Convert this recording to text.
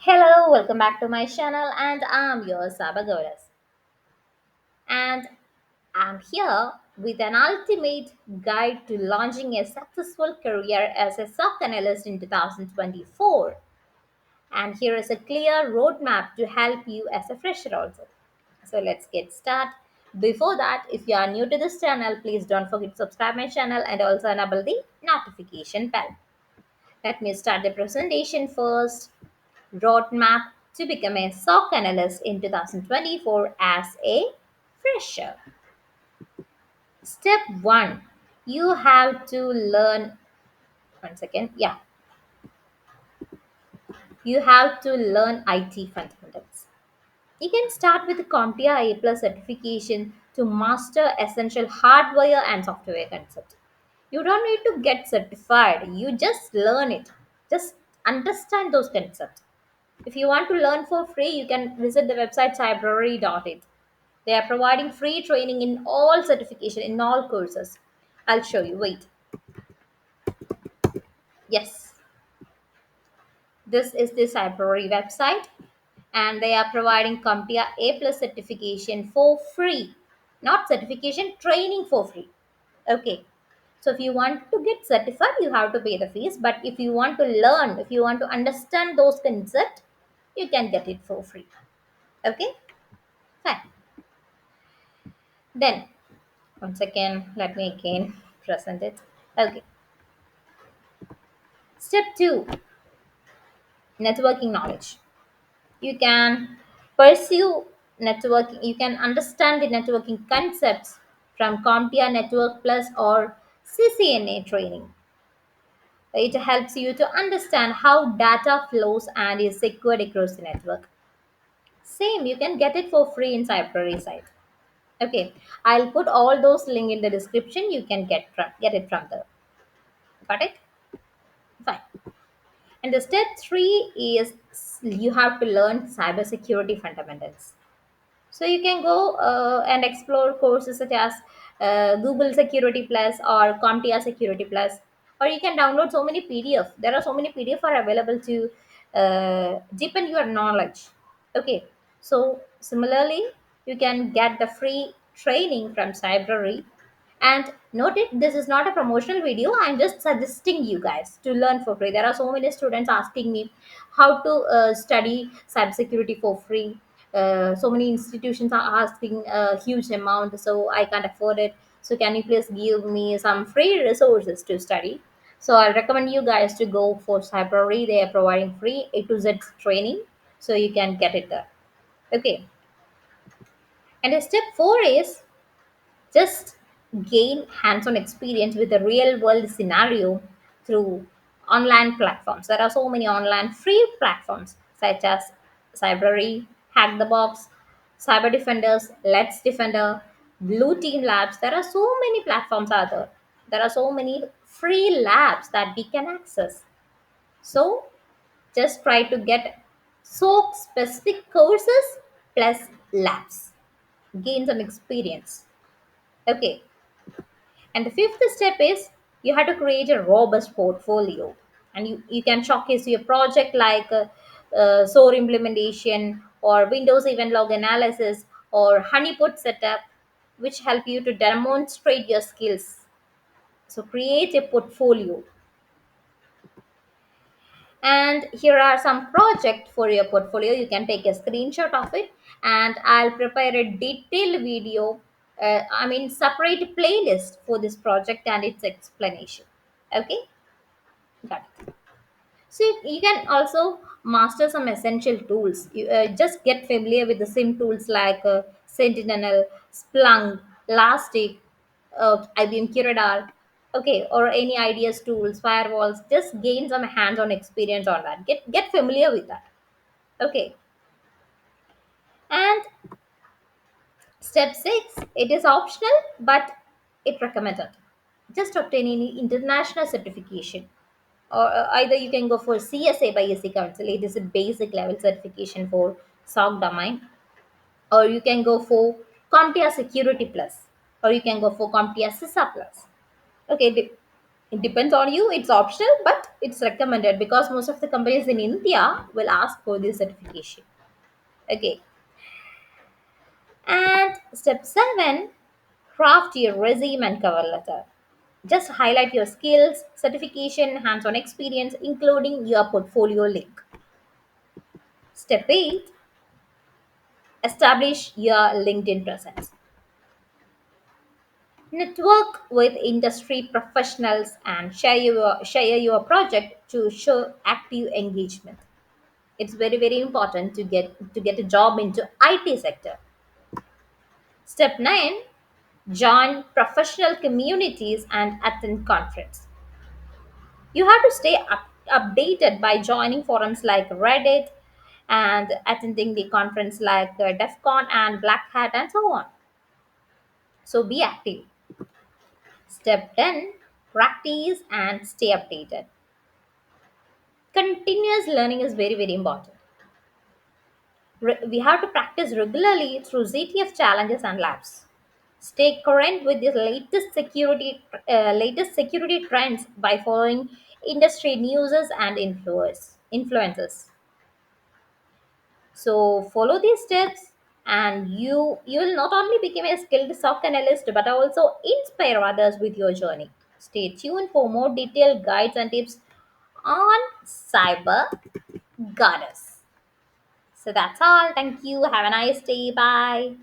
Hello, welcome back to my channel, and I'm your Sabagoras. And I'm here with an ultimate guide to launching a successful career as a SOC analyst in 2024. And here is a clear roadmap to help you as a fresher also. So let's get started. Before that, if you are new to this channel, please don't forget to subscribe my channel and also enable the notification bell. Let me start the presentation first. Roadmap to become a SOC analyst in 2024 as a fresher. Step 1, you have to learn, one second, yeah, you have to learn IT fundamentals. You can start with the CompTIA A Plus certification to master essential hardware and software concepts. You don't need to get certified, you just learn it. Just understand those concepts. If you want to learn for free, you can visit the website cybrary.it. They are providing free training in all certification, in all courses. I'll show you. Wait. Yes, this is the Cybrary website, and they are providing CompTIA A Plus certification for free. Not certification, training for free. Okay. So if you want to get certified, you have to pay the fees. But if you want to learn, if you want to understand those concepts, you can get it for free. Okay, fine. Then, once again, let me again present it. Okay. Step 2, networking knowledge. You can pursue networking, you can understand the networking concepts from CompTIA Network Plus or CCNA training. It helps you to understand how data flows and is secured across the network. Same, you can get it for free in Cybrary site. Okay, I'll put all those link in the description. You can get it from there. Got it? Fine. And the step 3 is you have to learn cybersecurity fundamentals. So you can go and explore courses such as Google Security Plus or CompTIA Security Plus, or you can download so many PDF. There are so many PDF are available to deepen your knowledge. Okay, so similarly, you can get the free training from Cybrary. And note it, this is not a promotional video. I'm just suggesting you guys to learn for free. There are so many students asking me how to study cybersecurity for free. So many institutions are asking a huge amount, so I can't afford it. So can you please give me some free resources to study? So I recommend you guys to go for Cybrary. They are providing free A to Z training, so you can get it there. Okay. And the step 4 is just gain hands-on experience with a real-world scenario through online platforms. There are so many online free platforms such as Cybrary, Hack the Box, Cyber Defenders, Let's Defender, Blue Team Labs. There are so many platforms out there. There are so many free labs that we can access. So just try to get so specific courses plus labs. Gain some experience. Okay. And the fifth step is you have to create a robust portfolio, and you can showcase your project like SOAR implementation or Windows event log analysis or honeypot setup, which help you to demonstrate your skills. So create a portfolio. And here are some project for your portfolio. You can take a screenshot of it, and I'll prepare a detailed video, separate playlist for this project and its explanation. Okay, got it. So you can also master some essential tools. You just get familiar with the same tools like Sentinel, Splunk, Elastic, IBM Curadar, okay, or any ideas tools, firewalls. Just gain some hands-on experience on that. Get familiar with that. Okay, and step 6, it is optional, but it recommended. Just obtain any international certification, or either you can go for CSA by SC Council. It is a basic level certification for SOC domain, or you can go for CompTIA Security Plus, or you can go for CompTIA CISA Plus. Okay, It depends on you, it's optional, but it's recommended because most of the companies in India will ask for this certification. Okay. And step 7, craft your resume and cover letter. Just highlight your skills, certification, hands on experience, including your portfolio link. Step 8, establish your LinkedIn presence. Network with industry professionals and share your project to show active engagement. It's very very important to get a job into IT sector. Step 9, join professional communities and attend conference. You have to stay updated by joining forums like Reddit and attending the conference like DEF CON and Black Hat and so on. So be active. Step 10, practice and stay updated. Continuous learning is very very important. We have to practice regularly through ZTF challenges and labs. Stay current with the latest security trends by following industry news and influencers. So follow these steps, and you will not only become a skilled SOC analyst but also inspire others with your journey. Stay tuned for more detailed guides and tips on Cyber Goddess. So that's all. Thank you. Have a nice day. Bye.